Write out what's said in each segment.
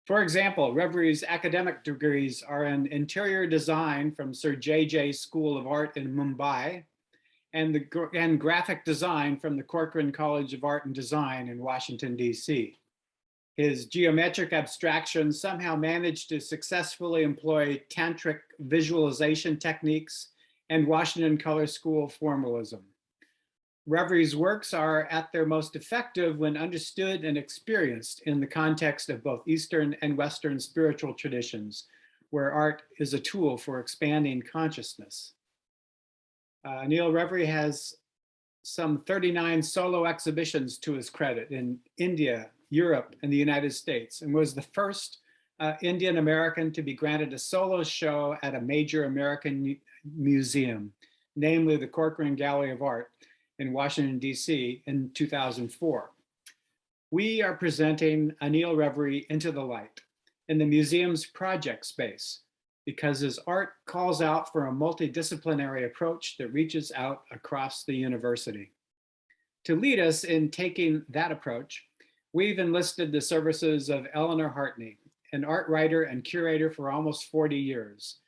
For example, Revri's academic degrees are in interior design from Sir J.J. School of Art in Mumbai and graphic design from the Corcoran College of Art and Design in Washington, D.C. His geometric abstractions somehow managed to successfully employ tantric visualization techniques and Washington Color School formalism. Revri's works are at their most effective when understood and experienced in the context of both Eastern and Western spiritual traditions, where art is a tool for expanding consciousness. Anil Revri has some 39 solo exhibitions to his credit in India, Europe, and the United States, and was the first Indian American to be granted a solo show at a major American museum, namely the Corcoran Gallery of Art in Washington, D.C. in 2004. We are presenting Anil Revri Into the Light in the museum's project space because his art calls out for a multidisciplinary approach that reaches out across the university. To lead us in taking that approach, we've enlisted the services of Eleanor Heartney, an art writer and curator for almost 40 years.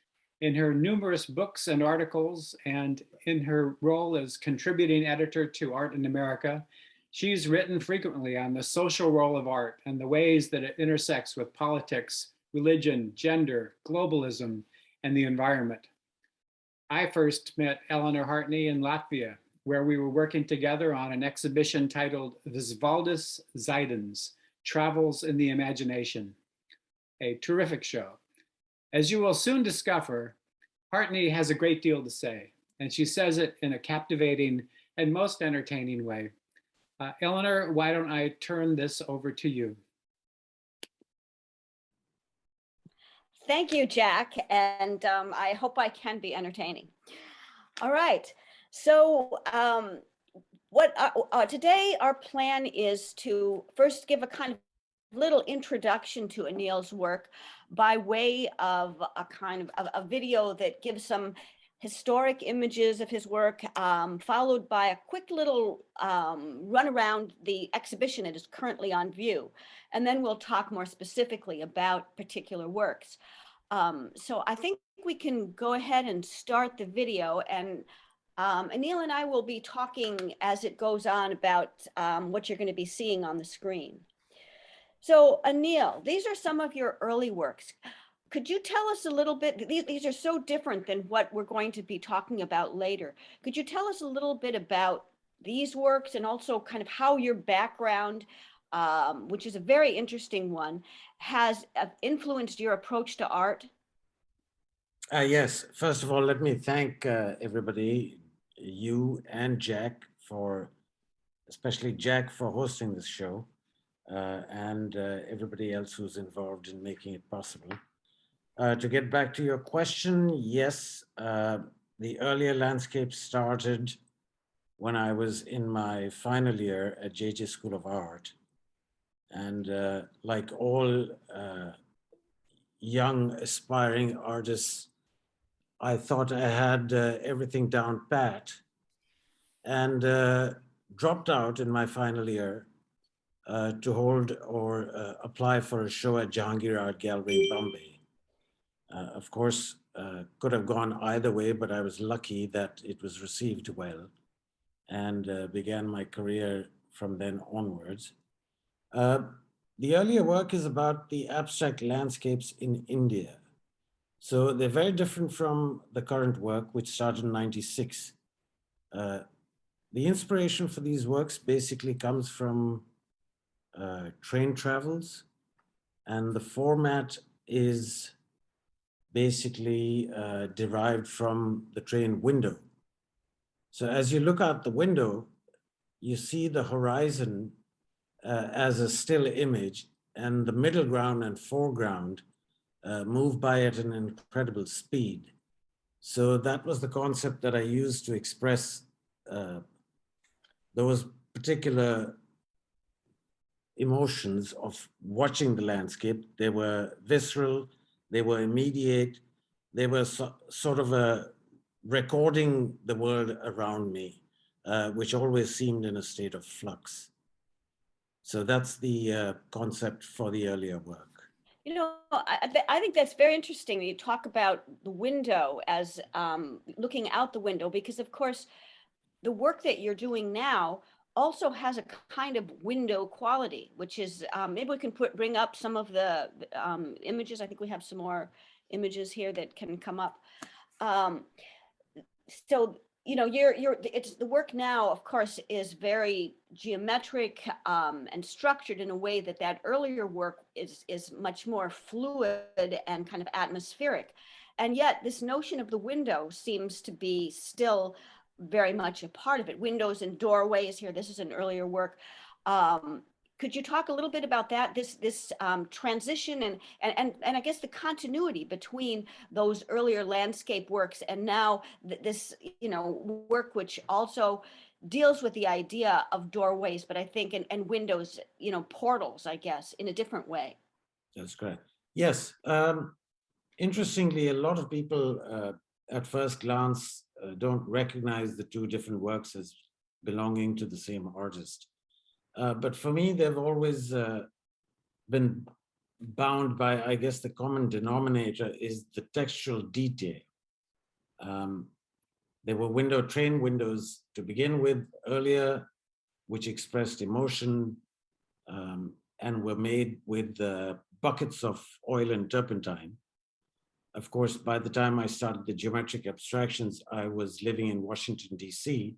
In her numerous books and articles, and in her role as contributing editor to Art in America, she's written frequently on the social role of art and the ways that it intersects with politics, religion, gender, globalism, and the environment. I first met Eleanor Heartney in Latvia, where we were working together on an exhibition titled Visvaldis Zaidens, Travels in the Imagination, a terrific show. As you will soon discover, Heartney has a great deal to say, and she says it in a captivating and most entertaining way. Eleanor, why don't I turn this over to you? Thank you, Jack, and I hope I can be entertaining. All right, so today our plan is to first give a kind of little introduction to Anil's work by way of a kind of a video that gives some historic images of his work, followed by a quick little run around the exhibition that is currently on view. And then we'll talk more specifically about particular works. So I think we can go ahead and start the video, and Anil and I will be talking as it goes on about what you're going to be seeing on the screen. So Anil, these are some of your early works. Could you tell us a little bit, these are so different than what we're going to be talking about later. Could you tell us a little bit about these works and also kind of how your background, which is a very interesting one, has influenced your approach to art? Yes, first of all, let me thank everybody, you and Jack especially Jack for hosting this show. And everybody else who's involved in making it possible. To get back to your question, yes, the earlier landscape started when I was in my final year at JJ School of Art. And like all young aspiring artists, I thought I had everything down pat and dropped out in my final year to hold or apply for a show at Jahangir Art Gallery in Bombay. Of course, could have gone either way, but I was lucky that it was received well and began my career from then onwards. The earlier work is about the abstract landscapes in India. So they're very different from the current work, which started in '96. The inspiration for these works basically comes from train travels, and the format is basically derived from the train window. So as you look out the window, you see the horizon as a still image, and the middle ground and foreground move by at an incredible speed. So that was the concept that I used to express those particular emotions of watching the landscape. They were visceral, they were immediate, they were sort of recording the world around me, which always seemed in a state of flux. So that's the concept for the earlier work. You know, I think that's very interesting. You talk about the window as looking out the window, because of course, the work that you're doing now also has a kind of window quality, which is maybe we can bring up some of the images. I think we have some more images here that can come up. So, you know, it's the work now, of course, is very geometric and structured in a way that earlier work is much more fluid and kind of atmospheric. And yet this notion of the window seems to be still very much a part of it. Windows and doorways here. This is an earlier work. Could you talk a little bit about that, this transition and I guess the continuity between those earlier landscape works and now this, you know, work which also deals with the idea of doorways, but I think and windows, you know, portals, I guess, in a different way. That's correct. Yes. Interestingly, a lot of people at first glance don't recognize the two different works as belonging to the same artist. But for me, they've always been bound by, I guess, the common denominator is the textual detail. There were train windows to begin with earlier, which expressed emotion and were made with buckets of oil and turpentine. Of course, by the time I started the geometric abstractions, I was living in Washington, D.C.,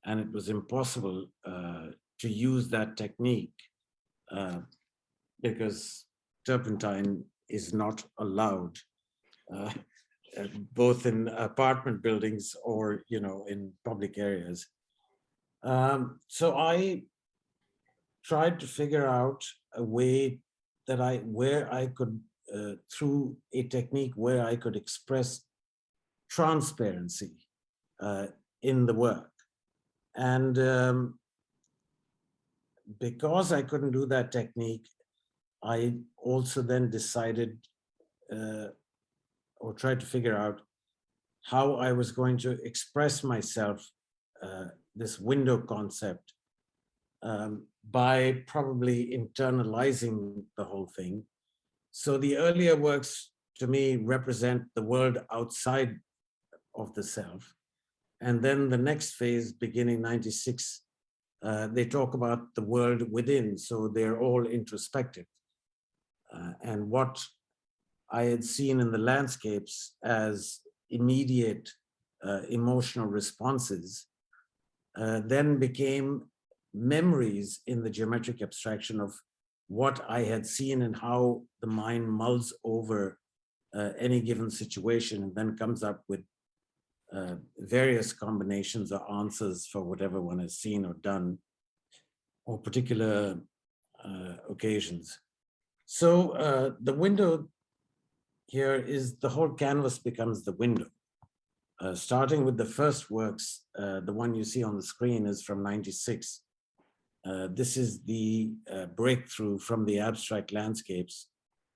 and it was impossible to use that technique because turpentine is not allowed, both in apartment buildings or, you know, in public areas. So I tried to figure out a way that where I could, through a technique where I could express transparency in the work. And because I couldn't do that technique, I also then decided or tried to figure out how I was going to express myself, this window concept, by probably internalizing the whole thing. So the earlier works to me represent the world outside of the self. And then the next phase, beginning 96, they talk about the world within. So they're all introspective. And what I had seen in the landscapes as immediate emotional responses then became memories in the geometric abstraction of what I had seen and how the mind mulls over any given situation and then comes up with various combinations or answers for whatever one has seen or done or particular occasions. So the window here is the whole canvas becomes the window. Starting with the first works, the one you see on the screen is from 96. This is the breakthrough from the abstract landscapes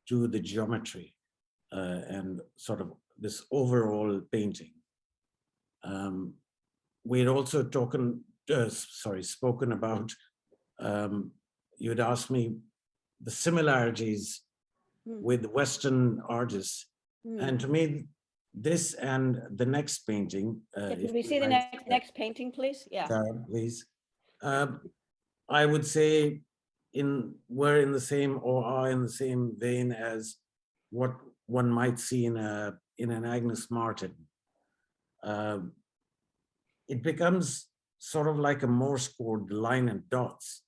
to the geometry and sort of this overall painting. We had also spoken about, you'd asked me the similarities with Western artists. And to me, this and the next painting. Can we see the next painting, please? Yeah. Please. I would say we're in the same or are in the same vein as what one might see in an Agnes Martin. It becomes sort of like a Morse code, line and dots.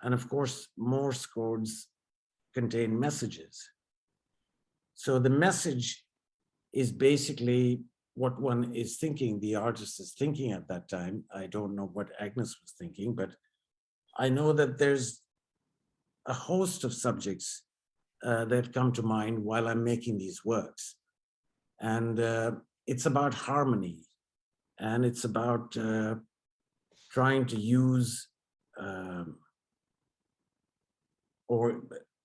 And of course, Morse codes contain messages. So the message is basically what one is thinking, the artist is thinking at that time. I don't know what Agnes was thinking, but I know that there's a host of subjects that come to mind while I'm making these works. And it's about harmony, and it's about trying to use or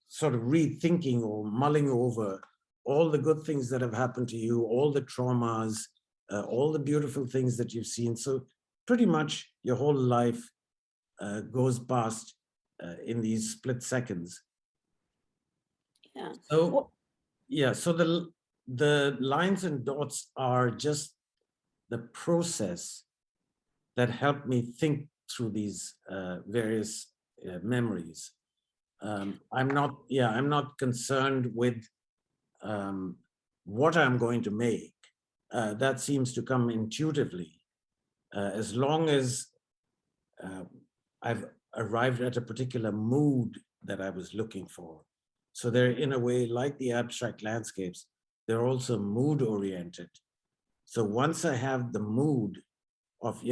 sort of rethinking or mulling over all the good things that have happened to you, all the traumas, all the beautiful things that you've seen. So pretty much your whole life goes past in these split seconds. Yeah. So, Well, yeah, so the lines and dots are just the process that helped me think through these various memories. I'm not concerned with what I'm going to make. That seems to come intuitively. As long as I've arrived at a particular mood that I was looking for. So they're in a way like the abstract landscapes, they're also mood oriented. So once I have the mood of,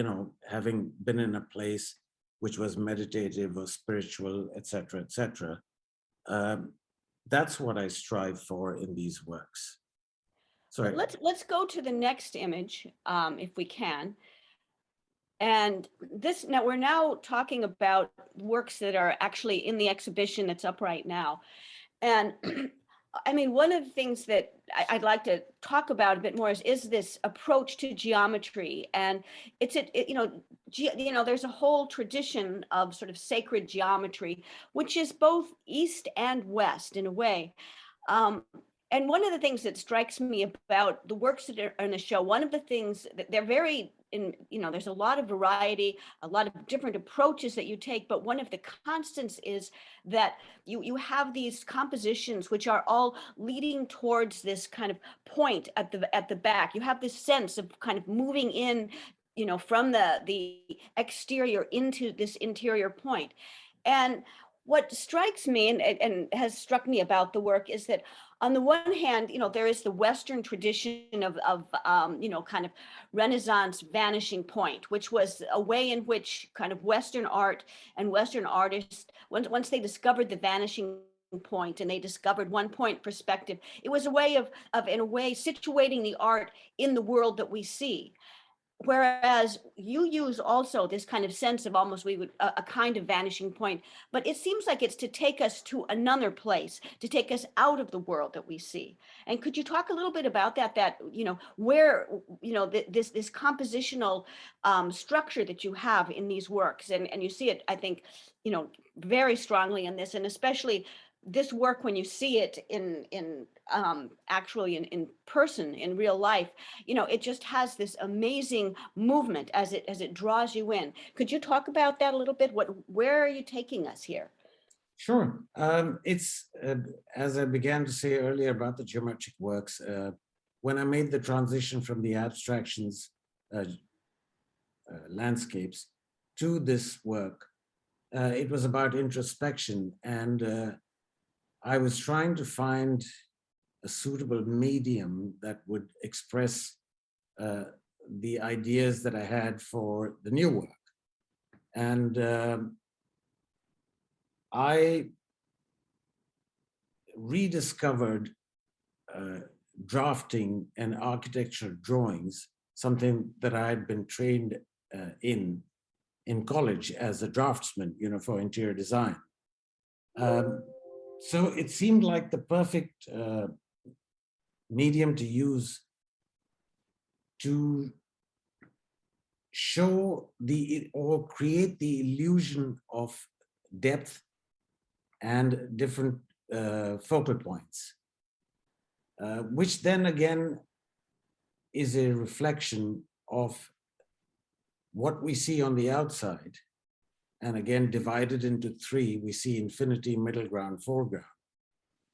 having been in a place which was meditative or spiritual, etc., that's what I strive for in these works. Sorry. let's go to the next image, if we can. And now we're now talking about works that are actually in the exhibition that's up right now. And I mean, one of the things that I'd like to talk about a bit more is this approach to geometry. And there's a whole tradition of sort of sacred geometry, which is both East and West in a way. And one of the things that strikes me about the works that are in the show, one of the things that they're very there's a lot of variety, a lot of different approaches that you take, but one of the constants is that you have these compositions which are all leading towards this kind of point at the back. You have this sense of kind of moving in, from the exterior into this interior point. And what strikes me and has struck me about the work is that on the one hand, there is the Western tradition of kind of Renaissance vanishing point, which was a way in which kind of Western art and Western artists, once they discovered the vanishing point and they discovered one point perspective, it was a way of in a way situating the art in the world that we see. Whereas you use also this kind of sense of almost a kind of vanishing point, but it seems like it's to take us to another place, to take us out of the world that we see. And could you talk a little bit about that where, this compositional structure that you have in these works, and you see it, I think, very strongly in this, and especially this work when you see it actually in person, in real life, it just has this amazing movement as it draws you in. Could you talk about that a little bit? Where are you taking us here? Sure. It's, as I began to say earlier about the geometric works, when I made the transition from the abstractions landscapes to this work, it was about introspection, and I was trying to find a suitable medium that would express the ideas that I had for the new work. And I rediscovered drafting and architectural drawings, something that I had been trained in college as a draftsman, for interior design. So it seemed like the perfect medium to use to show or create the illusion of depth and different focal points, which then again is a reflection of what we see on the outside. And again, divided into three, we see infinity, middle ground, foreground.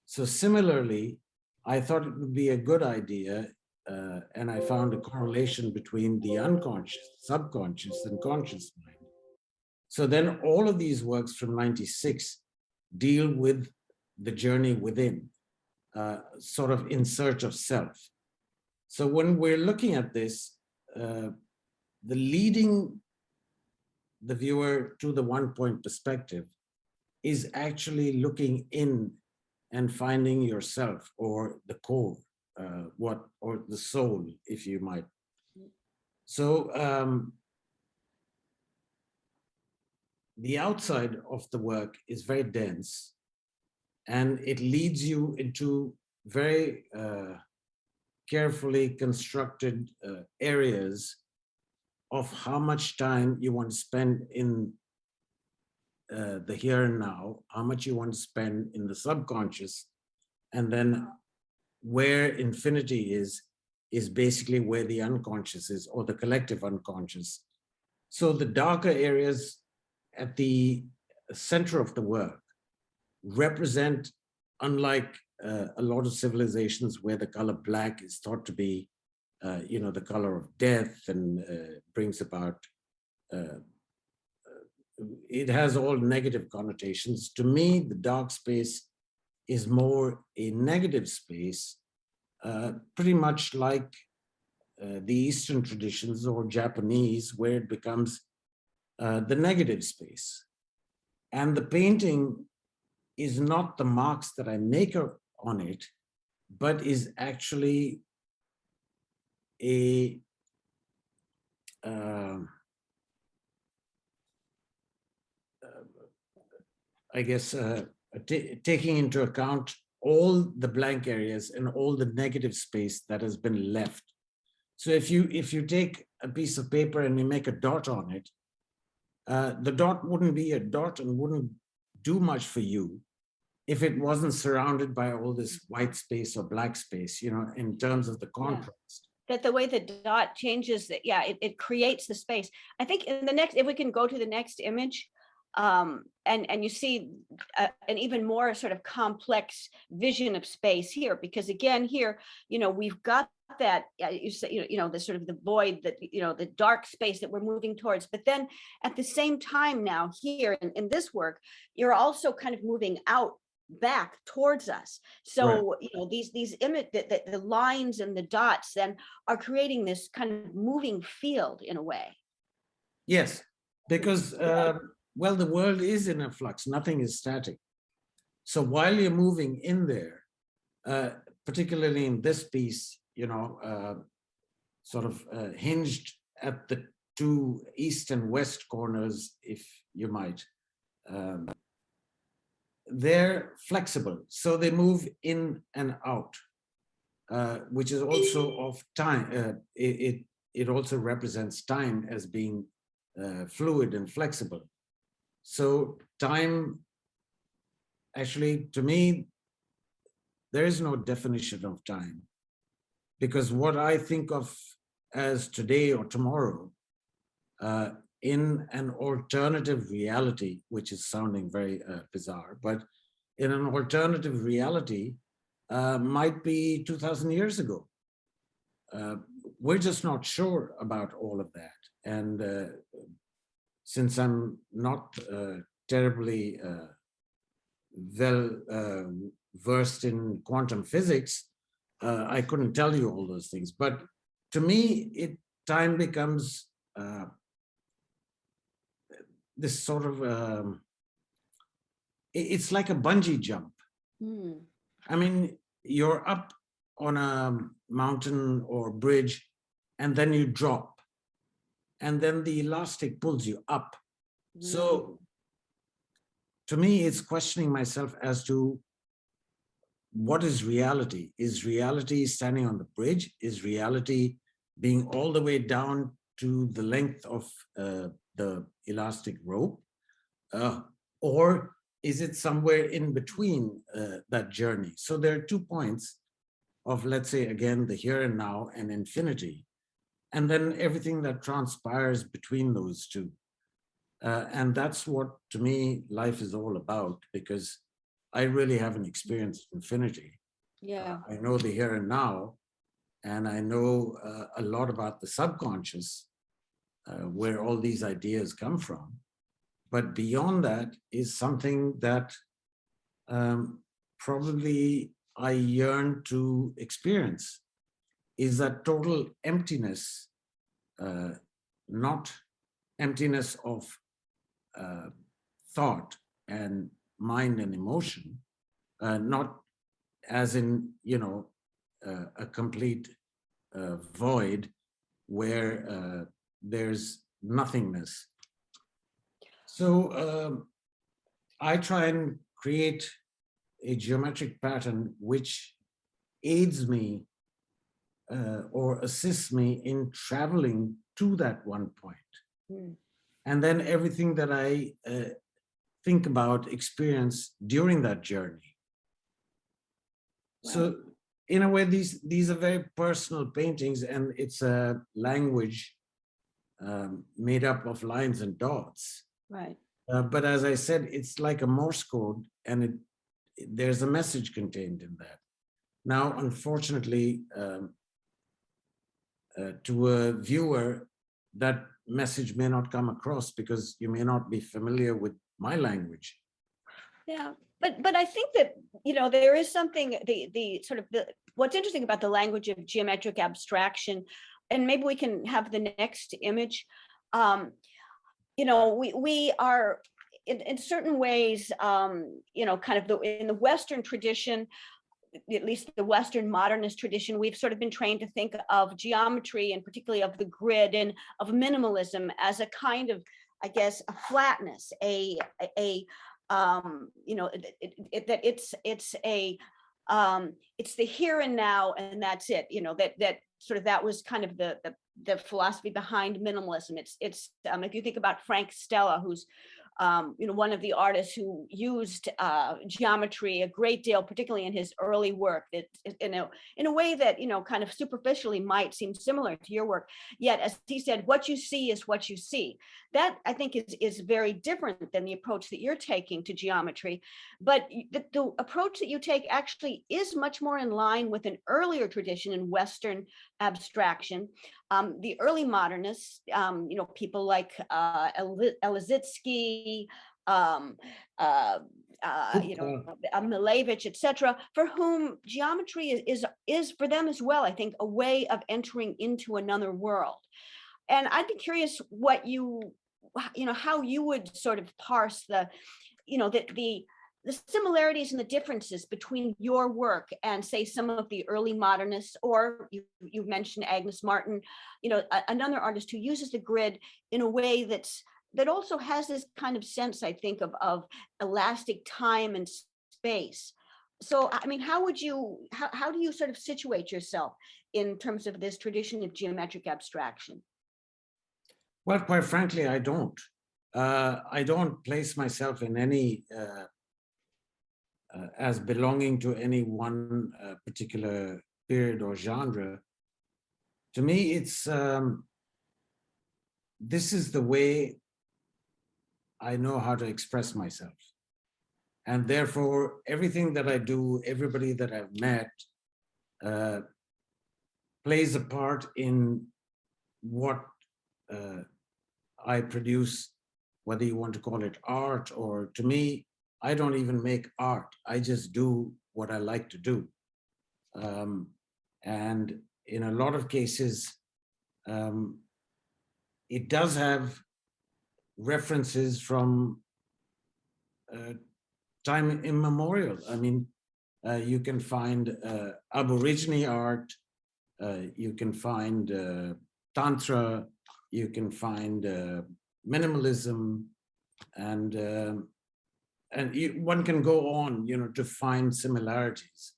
So similarly, I thought it would be a good idea, and I found a correlation between the unconscious, subconscious, and conscious mind. So then all of these works from '96 deal with the journey within, sort of in search of self. So when we're looking at this, the leading the viewer to the one point perspective is actually looking in and finding yourself, or the core, or the soul, if you might. So the outside of the work is very dense, and it leads you into very carefully constructed areas of how much time you want to spend in the here and now, how much you want to spend in the subconscious, And then where infinity is basically where the unconscious is, or the collective unconscious. So the darker areas at the center of the work represent, unlike a lot of civilizations where the color black is thought to be, the color of death and brings about, it has all negative connotations. To me, the dark space is more a negative space, pretty much like the Eastern traditions or Japanese, where it becomes the negative space. And the painting is not the marks that I make on it, but is actually a taking into account all the blank areas and all the negative space that has been left. So if you take a piece of paper and you make a dot on it, the dot wouldn't be a dot and wouldn't do much for you if it wasn't surrounded by all this white space or black space, in terms of the contrast. That the way the dot changes, that it creates the space. I think in the next, if we can go to the next image, and you see an even more sort of complex vision of space here, because again here, we've got that the sort of the void, that the dark space that we're moving towards, but then at the same time now here in this work, you're also kind of moving out back towards us. So right. These image, the lines and the dots then are creating this kind of moving field in a way. Yes, because well, the world is in a flux, nothing is static. So while you're moving in there, particularly in this piece, sort of hinged at the two east and west corners, if you might, they're flexible. So they move in and out, which is also of time. It also represents time as being fluid and flexible. So time, actually, to me, there is no definition of time, because what I think of as today or tomorrow, in an alternative reality, which is sounding very bizarre, but in an alternative reality, might be 2,000 years ago. We're just not sure about all of that. And since I'm not terribly well versed in quantum physics, I couldn't tell you all those things. But to me, time becomes this sort of, it's like a bungee jump. Mm. I mean, you're up on a mountain or bridge, and then you drop. And then the elastic pulls you up. Mm. So to me, it's questioning myself as to what is reality? Is reality standing on the bridge? Is reality being all the way down to the length of the elastic rope? Or is it somewhere in between that journey? So there are 2 points of, let's say, again, the here and now and infinity, and then everything that transpires between those two. And that's what, to me, life is all about, because I really haven't experienced infinity. Yeah, I know the here and now, and I know a lot about the subconscious, where all these ideas come from. But beyond that is something that probably I yearn to experience, is that total emptiness, not emptiness of thought and mind and emotion, not as in, a complete void where there's nothingness. So I try and create a geometric pattern which aids me or assists me in traveling to that one point. Mm. And then everything that I think about, experience during that journey, So in a way, these are very personal paintings, and it's a language made up of lines and dots. Right. But as I said, it's like a Morse code, and there's a message contained in that. Now, unfortunately, to a viewer, that message may not come across because you may not be familiar with my language. Yeah, but I think that, you know, there is something, the sort of what's interesting about the language of geometric abstraction, and maybe we can have the next image. You know, we are in certain ways, you know, kind of in the Western tradition, at least the Western modernist tradition, we've sort of been trained to think of geometry, and particularly of the grid and of minimalism, as a kind of, I guess, a flatness, you know, that it's the here and now, and that's it. You know, that sort of, that was kind of the philosophy behind minimalism. It's if you think about Frank Stella, who's you know, one of the artists who used geometry a great deal, particularly in his early work, that in a way that, you know, kind of superficially might seem similar to your work. Yet, as he said, what you see is what you see. That, I think, is very different than the approach that you're taking to geometry. But the approach that you take actually is much more in line with an earlier tradition in Western abstraction. The early modernists, you know, people like Elizitsky, you know, Milevich, etc., for whom geometry is for them as well, I think, a way of entering into another world. And I'd be curious what you know, how you would sort of parse the, you know, the similarities and the differences between your work and, say, some of the early modernists, or you mentioned Agnes Martin, you know, another artist who uses the grid in a way that also has this kind of sense, I think, of elastic time and space. So, I mean, how do you sort of situate yourself in terms of this tradition of geometric abstraction? Well, quite frankly, I don't. I don't place myself in any as belonging to any one particular period or genre. To me, it's this is the way I know how to express myself. And therefore, everything that I do, everybody that I've met, plays a part in what I produce, whether you want to call it art, or, to me, I don't even make art. I just do what I like to do. And in a lot of cases, it does have references from time immemorial. I mean, you can find Aborigine art, you can find Tantra, you can find minimalism, and one can go on, you know, to find similarities.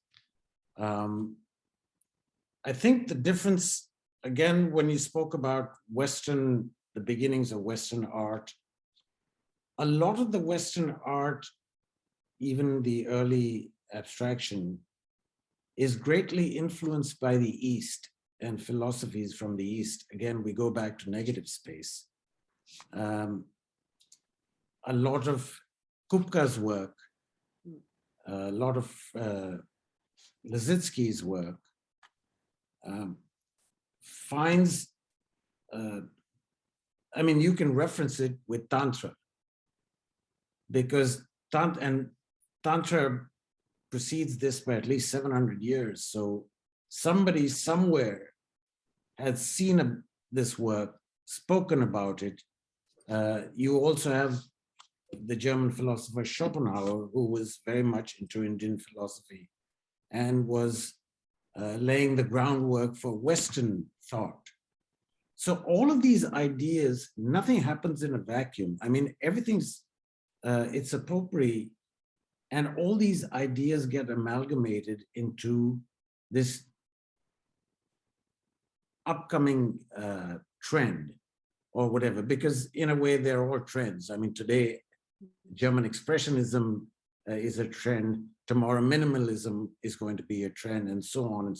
I think the difference, again, when you spoke about the beginnings of Western art, a lot of the Western art, even the early abstraction, is greatly influenced by the East and philosophies from the East. Again, we go back to negative space. A lot of Kupka's work, a lot of Lizitsky's work finds, I mean, you can reference it with Tantra, because Tantra precedes this by at least 700 years. So somebody somewhere has seen this work, spoken about it. You also have the German philosopher Schopenhauer, who was very much into Indian philosophy and was laying the groundwork for Western thought. So all of these ideas, nothing happens in a vacuum. I mean, everything's, it's a potpourri, and all these ideas get amalgamated into this upcoming trend or whatever, because in a way they're all trends. I mean, today, German expressionism is a trend. Tomorrow, minimalism is going to be a trend, and so on.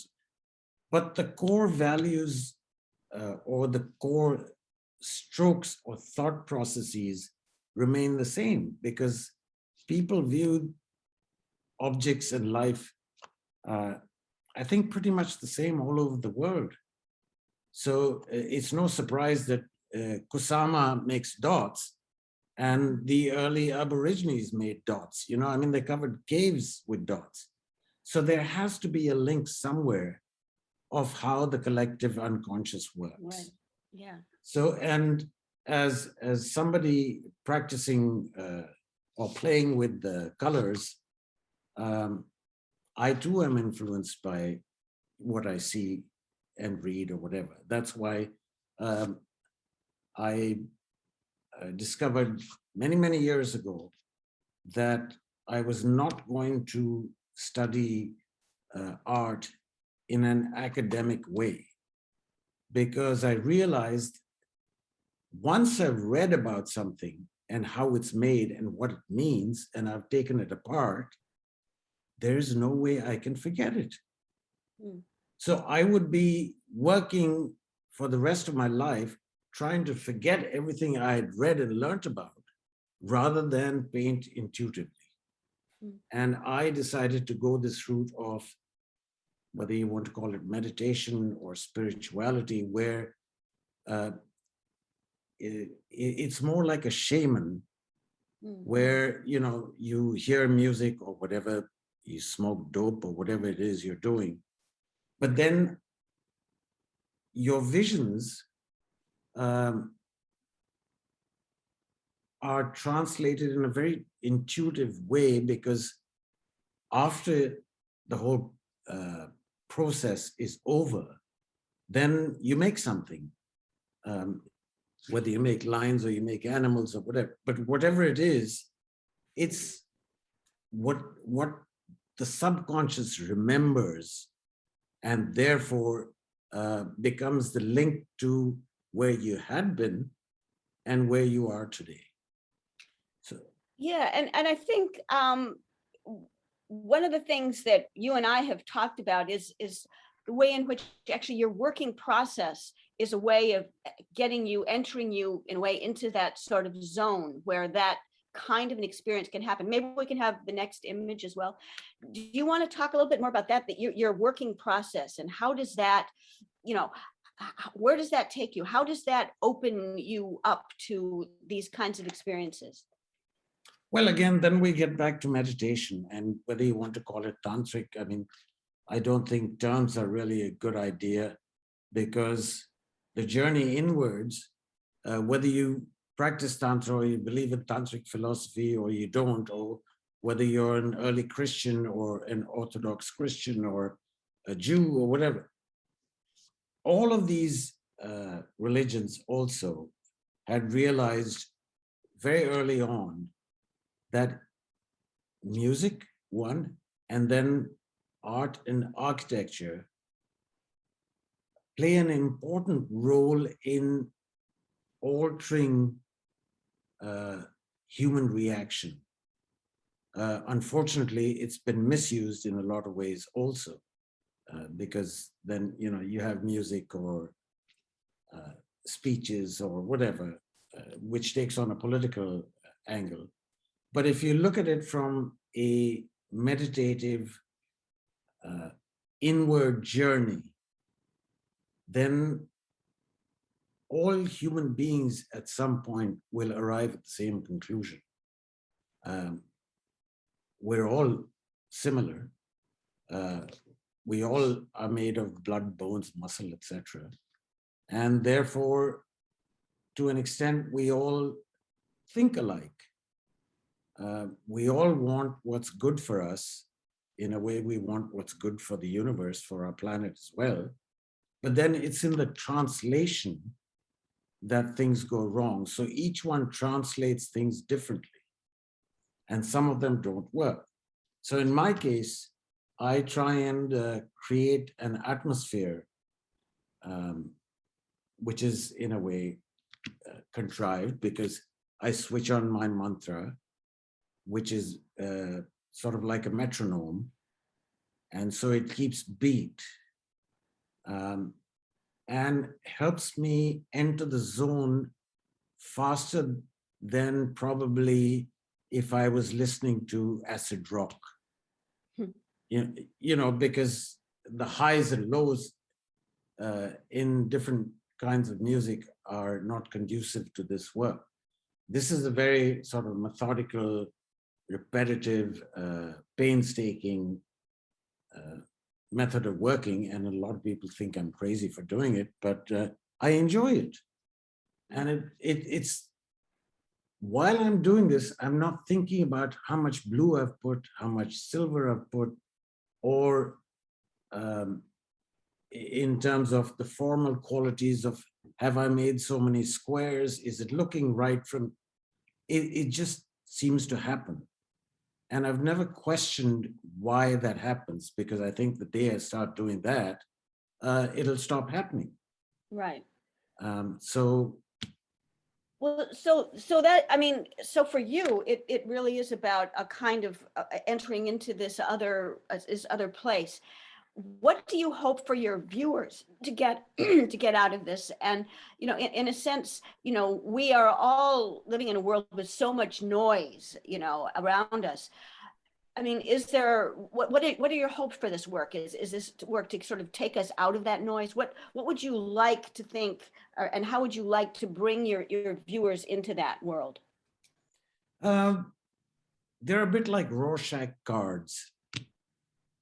But the core values or the core strokes or thought processes remain the same, because people view objects in life, I think, pretty much the same all over the world. So it's no surprise that Kusama makes dots, and the early Aborigines made dots. You know, I mean, they covered caves with dots. So there has to be a link somewhere of how the collective unconscious works. Right. Yeah. So, and as somebody practicing or playing with the colors, I too am influenced by what I see and read or whatever. That's why I discovered many years ago that I was not going to study art in an academic way, because I realized once I've read about something and how it's made and what it means, and I've taken it apart, there's no way I can forget it. Mm. So I would be working for the rest of my life trying to forget everything I had read and learned about, rather than paint intuitively. Mm. And I decided to go this route of, whether you want to call it meditation or spirituality, where it's more like a shaman, where, you know, you hear music or whatever, you smoke dope or whatever it is you're doing, but then your visions are translated in a very intuitive way, because after the whole process is over, then you make something, whether you make lines or you make animals or whatever. But whatever it is, it's what the subconscious remembers, and therefore becomes the link to where you had been and where you are today. So yeah, and I think one of the things that you and I have talked about is the way in which actually your working process is a way of entering you in a way into that sort of zone where that kind of an experience can happen. Maybe we can have the next image as well. Do you want to talk a little bit more about that your working process, and how does that, you know, where does that take you? How does that open you up to these kinds of experiences? well, again, then we get back to meditation, and whether you want to call it tantric, I mean, I don't think terms are really a good idea, because the journey inwards, whether you practice Tantra or you believe in Tantric philosophy or you don't, or whether you're an early Christian or an Orthodox Christian or a Jew or whatever, all of these religions also had realized very early on that music, one, and then art and architecture play an important role in altering human reaction. Unfortunately, it's been misused in a lot of ways also, because then, you know, you have music or speeches or whatever, which takes on a political angle. But if you look at it from a meditative inward journey, then all human beings at some point will arrive at the same conclusion. We're all similar. We all are made of blood, bones, muscle, etc. And therefore, to an extent, we all think alike. We all want what's good for us. In a way, we want what's good for the universe, for our planet as well. But then it's in the translation that things go wrong. So each one translates things differently, and some of them don't work. So in my case, I try and create an atmosphere which is in a way contrived, because I switch on my mantra, which is sort of like a metronome. And so it keeps beat and helps me enter the zone faster than probably if I was listening to acid rock. You know, because the highs and lows in different kinds of music are not conducive to this work. This is a very sort of methodical, repetitive, painstaking method of working, and a lot of people think I'm crazy for doing it, but I enjoy it. And it's while I'm doing this, I'm not thinking about how much blue I've put, how much silver I've put, or in terms of the formal qualities of, have I made so many squares? Is it looking right from, it just seems to happen. And I've never questioned why that happens, because I think the day I start doing that, it'll stop happening. Right. So Well, so that, I mean, so for you, it really is about a kind of entering into this other place. What do you hope for your viewers to get to get out of this? And, you know, in a sense, you know, we are all living in a world with so much noise, you know, around us. I mean, is there, what are your hopes for this work? Is this work to sort of take us out of that noise? What would you like to think, and how would you like to bring your viewers into that world? they're a bit like Rorschach cards.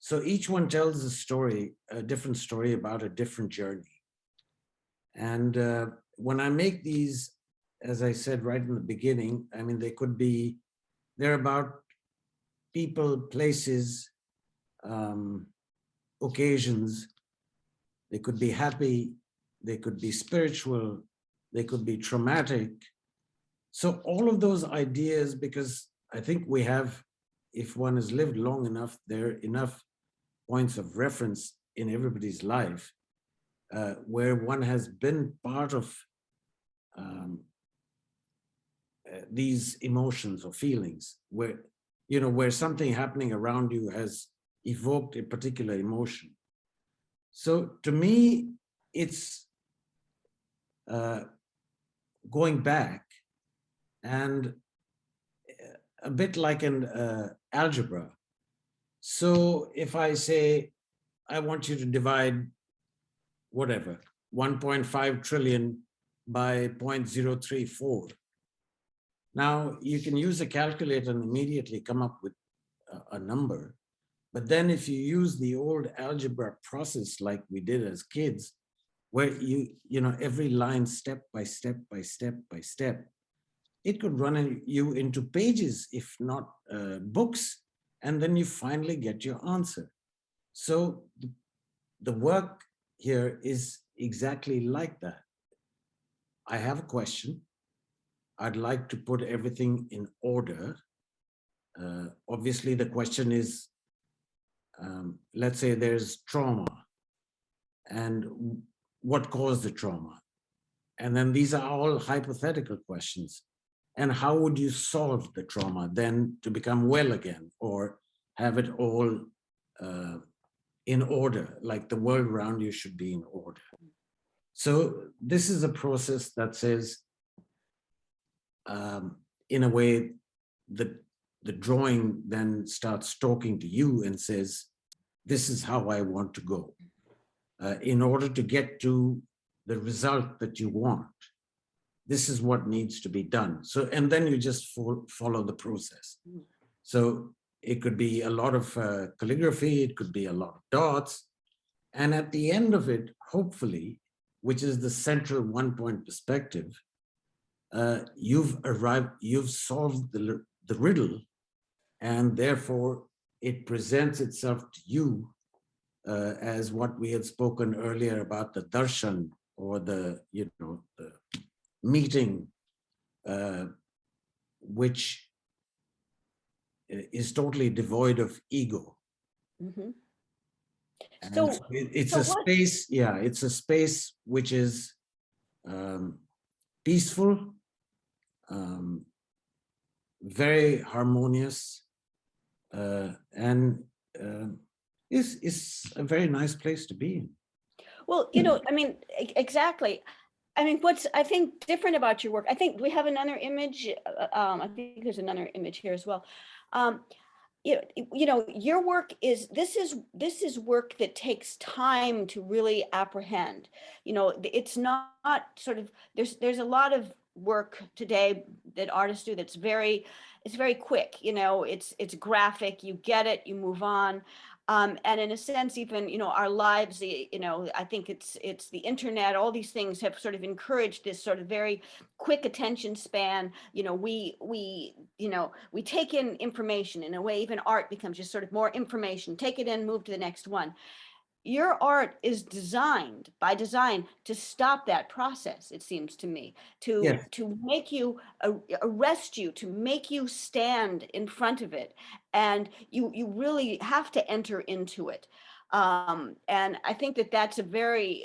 So each one tells a story, a different story about a different journey. And when I make these, as I said right in the beginning, I mean, they're about people, places, occasions. They could be happy, they could be spiritual, they could be traumatic. So all of those ideas, because I think we have, if one has lived long enough, there are enough points of reference in everybody's life where one has been part of these emotions or feelings, where, you know, where something happening around you has evoked a particular emotion. So to me, it's going back, and a bit like an algebra. So if I say, I want you to divide whatever, 1.5 trillion by 0.034. Now you can use a calculator and immediately come up with a number. But then if you use the old algebra process like we did as kids, where you know, every line step by step by step by step, it could run you into pages, if not books, and then you finally get your answer. So the work here is exactly like that. I have a question. I'd like to put everything in order. Obviously, the question is, let's say there's trauma, and what caused the trauma? And then these are all hypothetical questions. And how would you solve the trauma then to become well again, or have it all in order, like the world around you should be in order? So this is a process that says, in a way, the drawing then starts talking to you and says, this is how I want to go. In order to get to the result that you want, this is what needs to be done. So, and then you just follow the process. So it could be a lot of calligraphy, it could be a lot of dots. And at the end of it, hopefully, which is the central one-point perspective, you've solved the riddle, and therefore it presents itself to you as what we had spoken earlier about the darshan, or the, you know, the meeting, which is totally devoid of ego. Mm-hmm. And So it's so a space, yeah, it's a space which is peaceful, very harmonious, and is a very nice place to be in. Well, I mean, exactly. I mean, what's I think different about your work, I think we have another image. I think there's another image here as well. Um, your work is this is work that takes time to really apprehend. It's not sort of there's a lot of work today that artists do that's it's very quick. It's graphic, you get it, you move on. And in a sense, even our lives, I think it's the internet, all these things have sort of encouraged this sort of very quick attention span. We take in information in a way. Even art becomes just sort of more information, take it in, move to the next one. Your art is designed by design to stop that process, it seems to me, Yes. to make you arrest you, to make you stand in front of it, and you really have to enter into it. And I think that's a very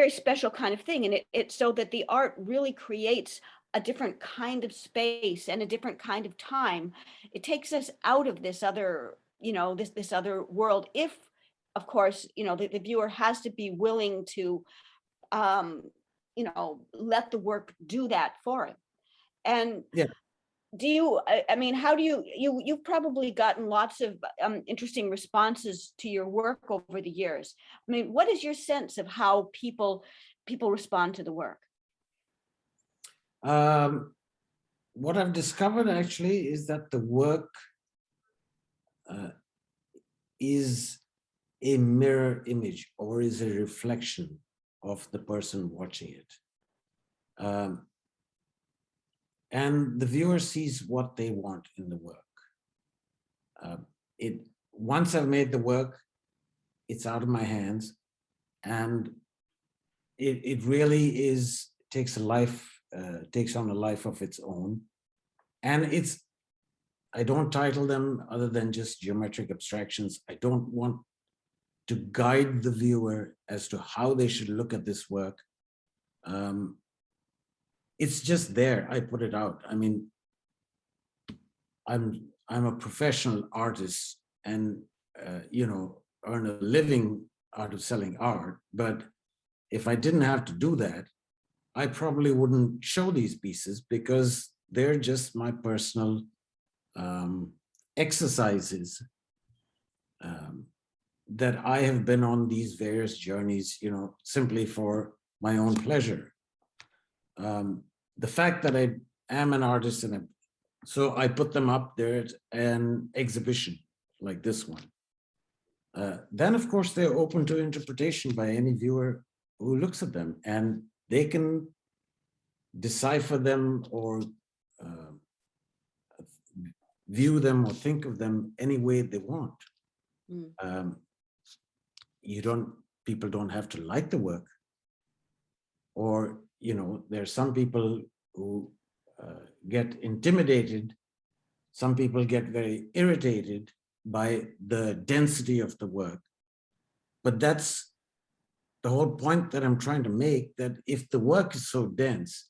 special kind of thing, and it so that the art really creates a different kind of space and a different kind of time. It takes us out of this other, this other world, if of course the viewer has to be willing to let the work do that for him. And Yeah. do you, I mean, how do you've probably gotten lots of interesting responses to your work over the years. I mean, what is your sense of how people respond to the work? What I've discovered actually is that the work is a mirror image or is a reflection of the person watching it. And the viewer sees what they want in the work. Once I've made the work, it's out of my hands, and it really takes on a life of its own. And I don't title them other than just geometric abstractions. I don't want to guide the viewer as to how they should look at this work. It's just there. I put it out. I mean, I'm a professional artist and earn a living out of selling art. But if I didn't have to do that, I probably wouldn't show these pieces, because they're just my personal exercises that I have been on these various journeys, simply for my own pleasure. The fact that I am an artist, so I put them up there at an exhibition like this one. Then, of course, they're open to interpretation by any viewer who looks at them, and they can decipher them or view them or think of them any way they want. People don't have to like the work, or there are some people who get intimidated. Some people get very irritated by the density of the work. But that's the whole point that I'm trying to make, that if the work is so dense,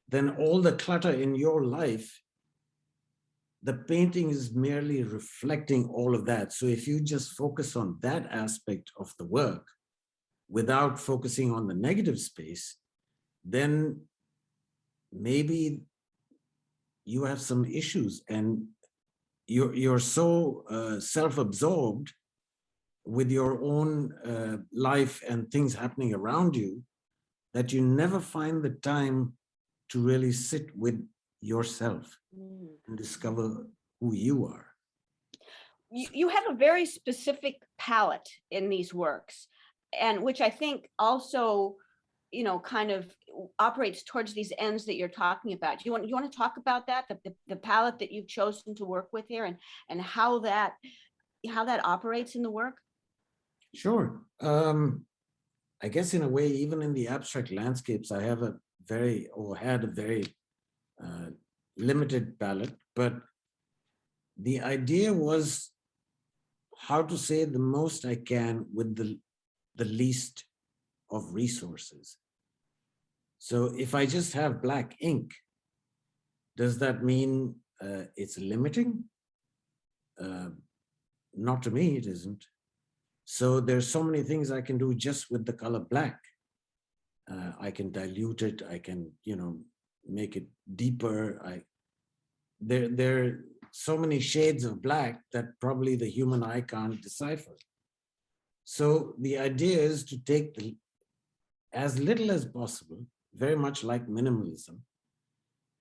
then all the clutter in your life, the painting is merely reflecting all of that. So if you just focus on that aspect of the work without focusing on the negative space, then maybe you have some issues, and you're so self-absorbed with your own life and things happening around you that you never find the time to really sit with yourself and discover who you are. You have a very specific palette in these works, and which I think also kind of operates towards these ends that you're talking about. You want to talk about that, the palette that you've chosen to work with here, and how that operates in the work? Sure. I guess in a way, even in the abstract landscapes, I had a very limited palette, but the idea was how to say the most I can with the least of resources. So if I just have black ink, does that mean it's limiting? not to me, it isn't. So there's so many things I can do just with the color black. I can dilute it. I can, make it deeper. There are so many shades of black that probably the human eye can't decipher. So the idea is to take as little as possible, very much like minimalism,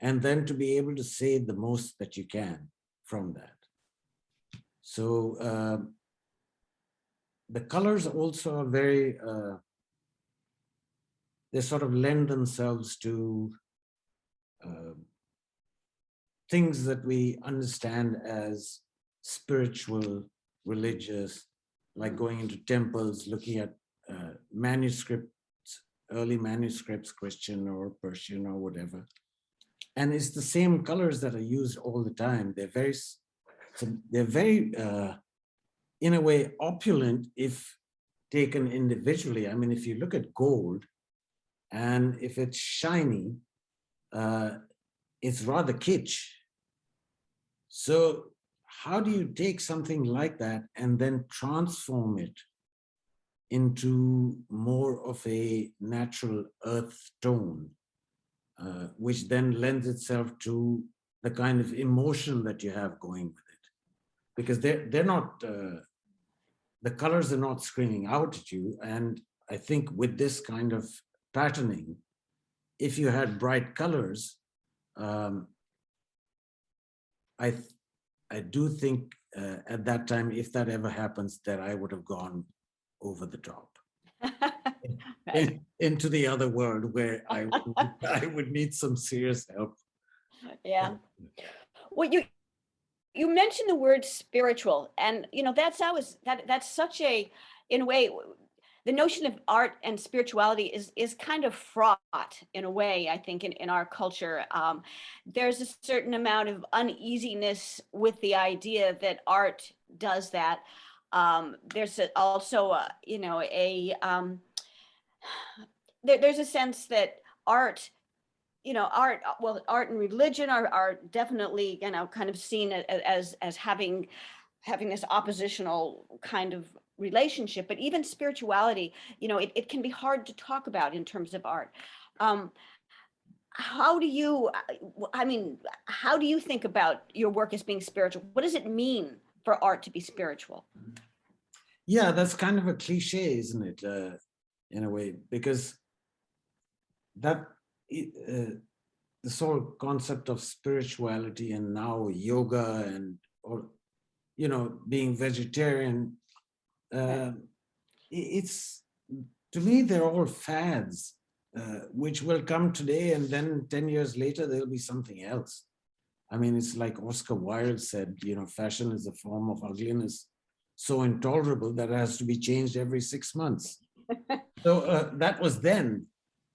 and then to be able to say the most that you can from that. So the colors also are very, they sort of lend themselves to things that we understand as spiritual, religious, like going into temples, looking at manuscripts, early manuscripts, Christian or Persian or whatever. And it's the same colors that are used all the time. They're very, in a way, opulent if taken individually. I mean, if you look at gold, and if it's shiny, it's rather kitsch. So how do you take something like that and then transform it into more of a natural earth tone, which then lends itself to the kind of emotion that you have going with it? Because they're not, the colors are not screaming out at you. And I think with this kind of patterning, if you had bright colors, I do think at that time, if that ever happens, that I would have gone over the top into the other world where I would need some serious help. Yeah. Well, you mentioned the word spiritual, and that's such a, in a way, the notion of art and spirituality is kind of fraught in a way, I think, in our culture. There's a certain amount of uneasiness with the idea that art does that. There's also, there's a sense that art and religion are definitely, kind of seen as having this oppositional kind of relationship, but even spirituality, it can be hard to talk about in terms of art. How do you think about your work as being spiritual? What does it mean for art to be spiritual? Yeah, that's kind of a cliche, isn't it? In a way, because that this whole concept of spirituality and now yoga or being vegetarian, it's, to me, they're all fads, which will come today and then 10 years later there'll be something else. I mean, it's like Oscar Wilde said, fashion is a form of ugliness so intolerable that it has to be changed every 6 months. So that was then,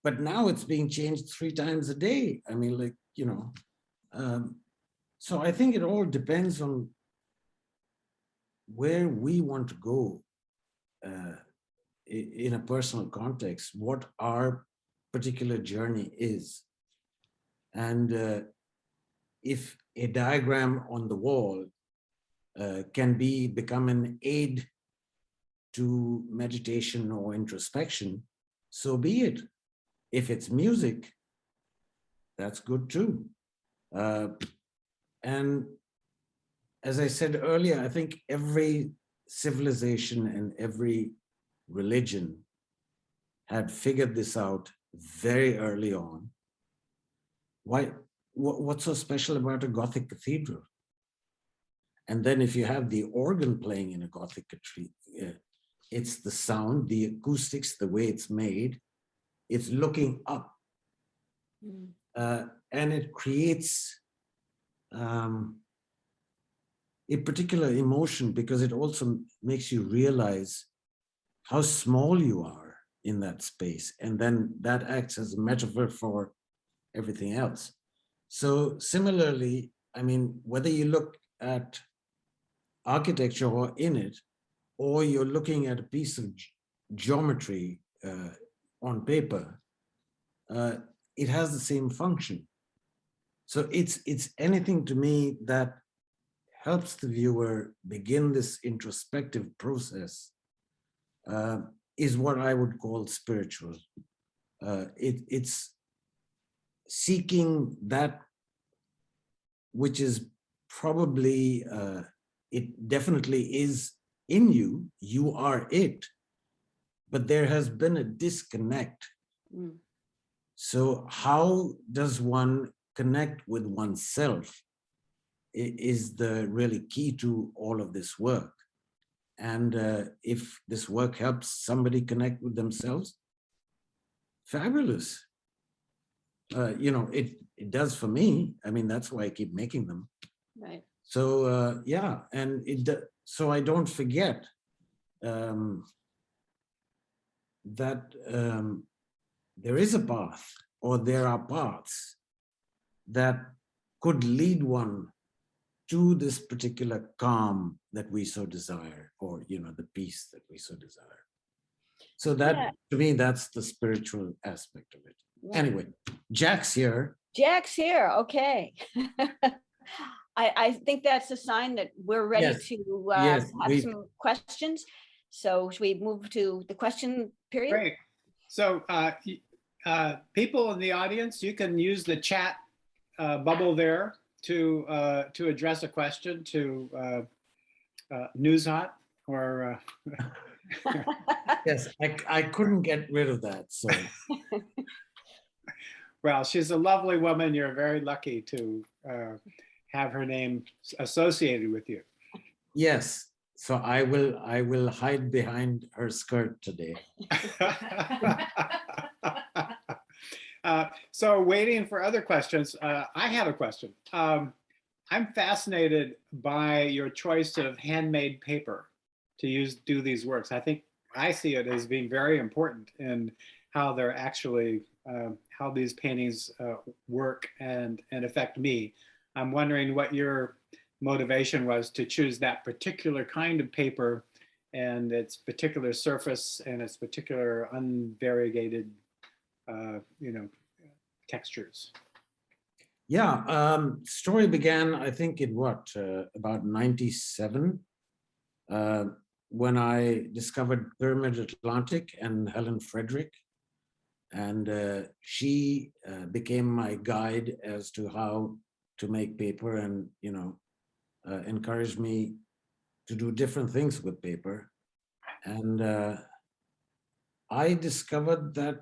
but now it's being changed 3 times a day. I mean, so I think it all depends on where we want to go in a personal context, what our particular journey is. And if a diagram on the wall can become an aid to meditation or introspection, so be it. If it's music, that's good too. And as I said earlier, I think every civilization and every religion had figured this out very early on. What's so special about a Gothic cathedral? And then if you have the organ playing in a Gothic cathedral, it's the sound, the acoustics, the way it's made, it's looking up. And it creates a particular emotion because it also makes you realize how small you are in that space. And then that acts as a metaphor for everything else. So similarly, I mean, whether you look at architecture or in it, or you're looking at a piece of geometry on paper, it has the same function. So it's anything to me that helps the viewer begin this introspective process is what I would call spiritual. It's seeking that which is probably, it definitely is in you, you are it, but there has been a disconnect. Mm. So how does one connect with oneself is the really key to all of this work. And if this work helps somebody connect with themselves, fabulous. You know, it does for me. I mean, that's why I keep making them. Right. So yeah, and so I don't forget that there is a path, or there are paths that could lead one to this particular calm that we so desire, or the peace that we so desire. So that, Yeah. to me, that's the spiritual aspect of it. Right. Anyway, Jack's here. Jack's here. Okay. I think that's a sign that we're ready Yes. to Yes, have some questions. So should we move to the question period? Great. So people in the audience, you can use the chat bubble there to address a question to Newshot or Yes, I couldn't get rid of that. So well, she's a lovely woman. You're very lucky to have her name associated with you. yes, so I will hide behind her skirt today. So waiting for other questions, I have a question. I'm fascinated by your choice of handmade paper to do these works. I see it as being very important in how they're actually, how these paintings work and affect me. I'm wondering what your motivation was to choose that particular kind of paper and its particular surface and its particular unvariegated textures. Yeah, story began, I think, in about 97, when I discovered Pyramid Atlantic and Helen Frederick. And she became my guide as to how to make paper, and, encouraged me to do different things with paper. And I discovered that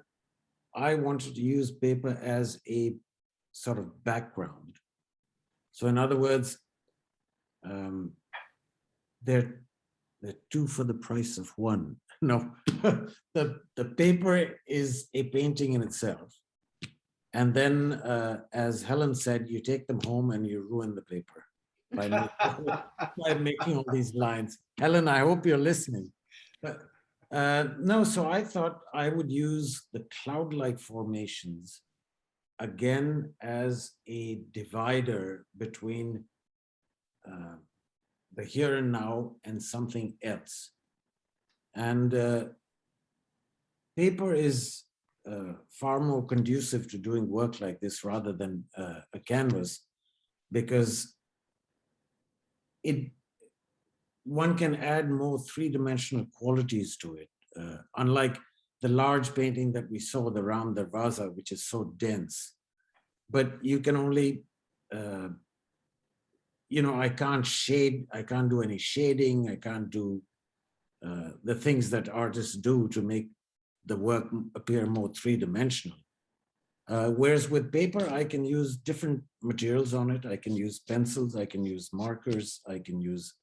I wanted to use paper as a sort of background. So in other words, they're two for the price of one. No, the paper is a painting in itself. And then, as Helen said, you take them home and you ruin the paper by making all these lines. Helen, I hope you're listening. But no, so I thought I would use the cloud-like formations again as a divider between the here and now and something else. And paper is far more conducive to doing work like this rather than a canvas, because one can add more three-dimensional qualities to it, unlike the large painting that we saw, the Ram Darwaza, which is so dense. But you can only, I can't do any shading, I can't do the things that artists do to make the work appear more three-dimensional. Whereas with paper, I can use different materials on it. I can use pencils, I can use markers, I can use,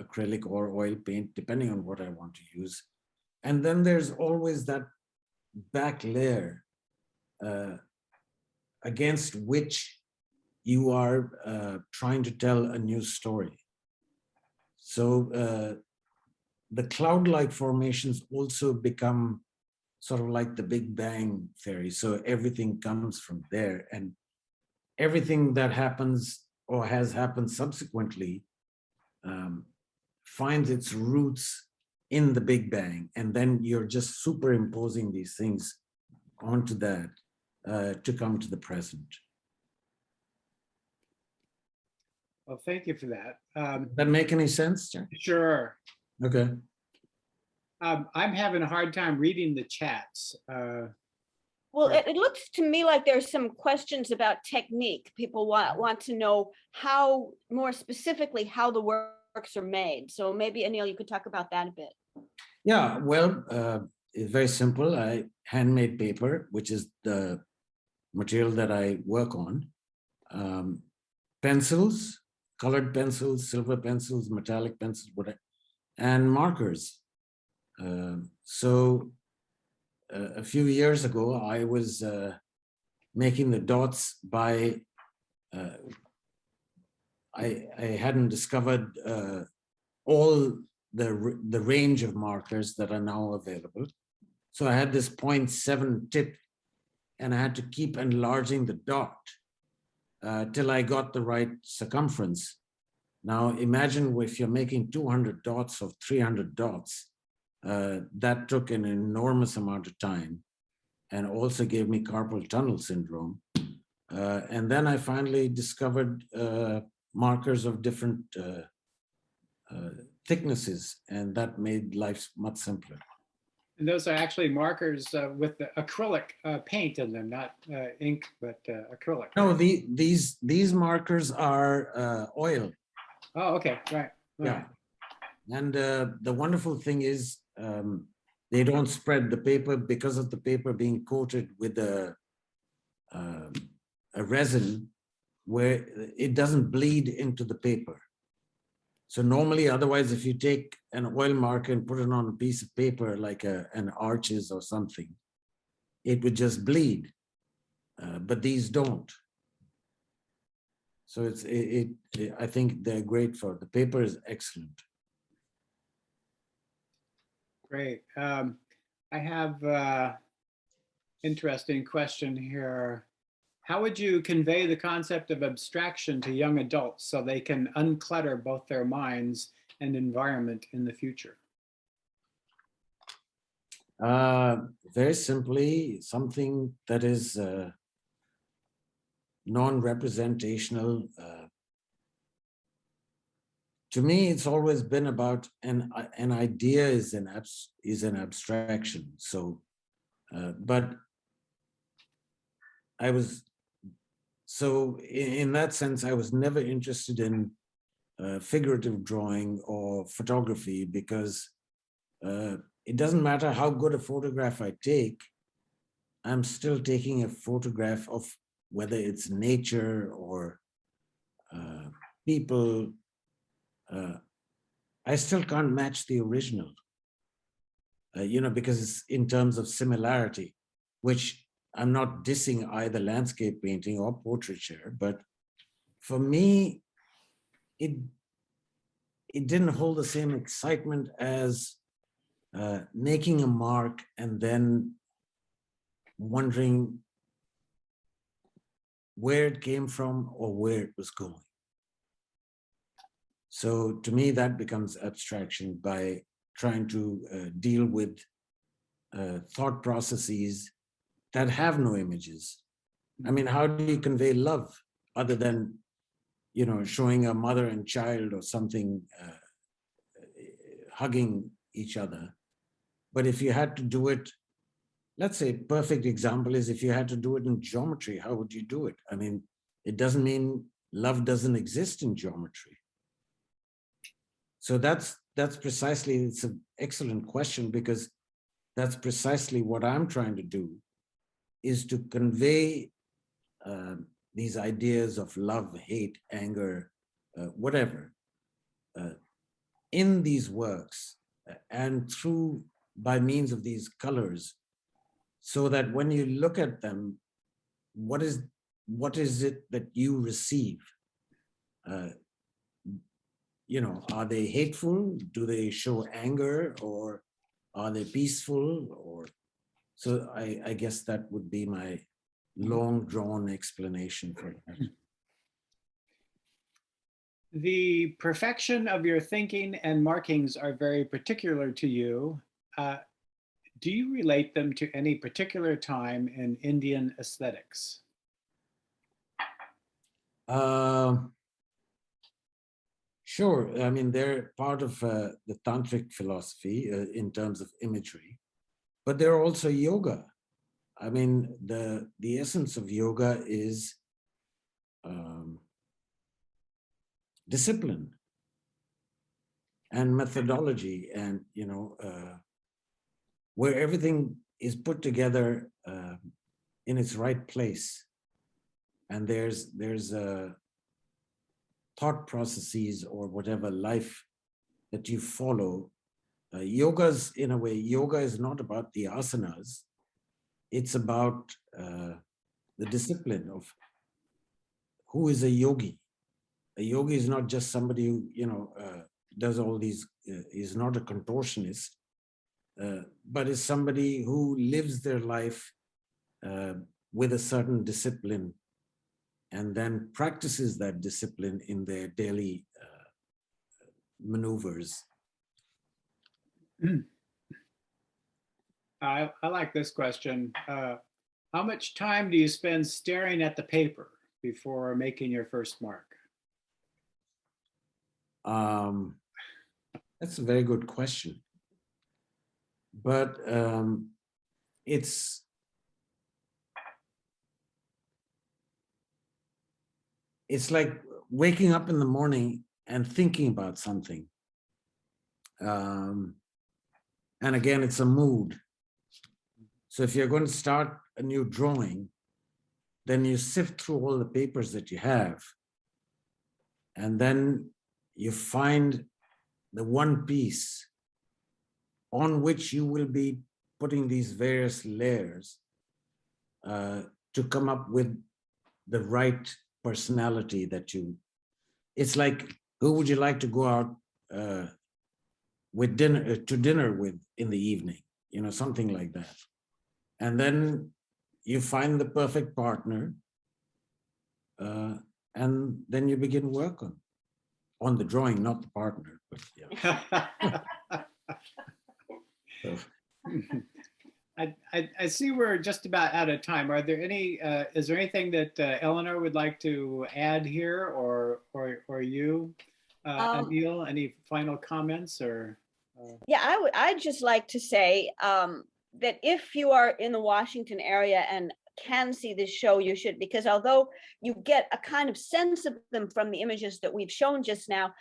acrylic or oil paint, depending on what I want to use. And then there's always that back layer against which you are trying to tell a new story. So the cloud-like formations also become sort of like the Big Bang theory. So everything comes from there, and everything that happens or has happened subsequently finds its roots in the Big Bang. And then you're just superimposing these things onto that to come to the present. Well, thank you for that. That make any sense, Jack? Sure. Okay. I'm having a hard time reading the chats. Well, Right. it looks to me like there's some questions about technique. People want to know how, more specifically, how the works are made. So maybe Anil, you could talk about that a bit. Yeah, well, it's very simple. I handmade paper, which is the material that I work on. Pencils, colored pencils, silver pencils, metallic pencils, whatever, and markers. So a few years ago, I was making the dots by, I hadn't discovered all the range of markers that are now available. So I had this 0.7 tip, and I had to keep enlarging the dot till I got the right circumference. Now imagine if you're making 200 dots or 300 dots, that took an enormous amount of time and also gave me carpal tunnel syndrome. And then I finally discovered markers of different thicknesses, and that made life much simpler. And those are actually markers with the acrylic paint in them, not ink, but acrylic. No, these markers are oil. Oh, okay, right. Yeah. And the wonderful thing is they don't spread the paper because of the paper being coated with a resin where it doesn't bleed into the paper. So normally, otherwise, if you take an oil marker and put it on a piece of paper, like an arches or something, it would just bleed. But these don't. So I think they're great for, the paper is excellent. Great. I have an interesting question here. How would you convey the concept of abstraction to young adults so they can unclutter both their minds and environment in the future? Very simply, something that is non-representational. To me, it's always been about an idea is an abstraction. So, but I was, so in that sense, I was never interested in figurative drawing or photography because it doesn't matter how good a photograph I take, I'm still taking a photograph of whether it's nature or people. I still can't match the original, because it's in terms of similarity, which I'm not dissing either landscape painting or portraiture, but for me, it didn't hold the same excitement as making a mark and then wondering where it came from or where it was going. So to me, that becomes abstraction by trying to deal with thought processes that have no images. I mean, how do you convey love other than, showing a mother and child or something hugging each other? But if you had to do it, let's say perfect example is if you had to do it in geometry, how would you do it? I mean, it doesn't mean love doesn't exist in geometry. So that's precisely, it's an excellent question because that's precisely what I'm trying to do, is to convey these ideas of love, hate, anger, whatever, in these works and by means of these colors, so that when you look at them, what is it that you receive? Are they hateful? Do they show anger, or are they peaceful? Or so I guess that would be my long drawn explanation for that. The perfection of your thinking and markings are very particular to you. Do you relate them to any particular time in Indian aesthetics? Sure. I mean, they're part of the tantric philosophy in terms of imagery, but they're also yoga. I mean, the essence of yoga is discipline and methodology, and where everything is put together in its right place, and there's thought processes or whatever life that you follow. Yoga's, in a way, yoga is not about the asanas. It's about the discipline of who is a yogi. A yogi is not just somebody who, does all these, is not a contortionist, but is somebody who lives their life with a certain discipline and then practices that discipline in their daily maneuvers. I like this question. How much time do you spend staring at the paper before making your first mark? That's a very good question. But it's like waking up in the morning and thinking about something. And again, it's a mood. So if you're going to start a new drawing, then you sift through all the papers that you have, and then you find the one piece on which you will be putting these various layers to come up with the right personality that you. It's like, who would you like to go out with dinner with in the evening? Something like that. And then you find the perfect partner, and then you begin work on the drawing, not the partner. But yeah. So. I see we're just about out of time. Are there any? Is there anything that Eleanor would like to add here, or you, Anil? Any final comments or? Yeah, I'd just like to say that if you are in the Washington area and can see this show, you should, because although you get a kind of sense of them from the images that we've shown just now,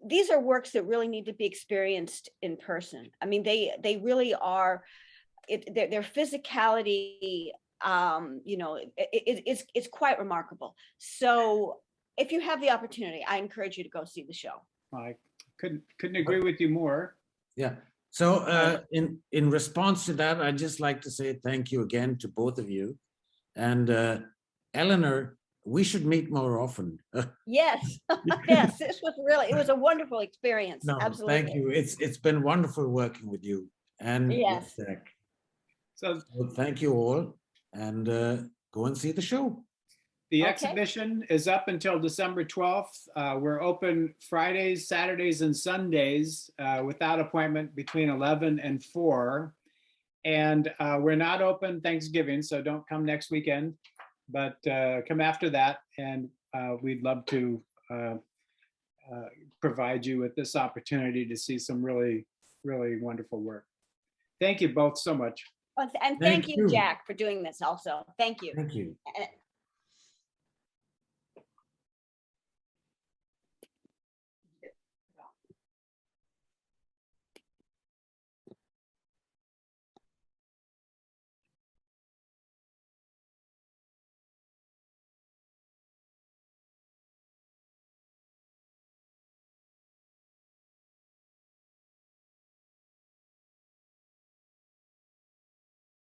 these are works that really need to be experienced in person. I mean, they really are. Their physicality, it's quite remarkable. So if you have the opportunity, I encourage you to go see the show. I couldn't agree with you more. Yeah. So in response to that, I'd just like to say thank you again to both of you. And Eleanor, we should meet more often. Yes. Yes, it was a wonderful experience. No, absolutely. thank you. It's been wonderful working with you. And yes. So thank you all, and go and see the show. The exhibition is up until December 12th. We're open Fridays, Saturdays, and Sundays without appointment between 11 and 4. And we're not open Thanksgiving, so don't come next weekend, but come after that. And we'd love to provide you with this opportunity to see some really, really wonderful work. Thank you both so much. And thank you, Jack, for doing this also. Thank you. Thank you.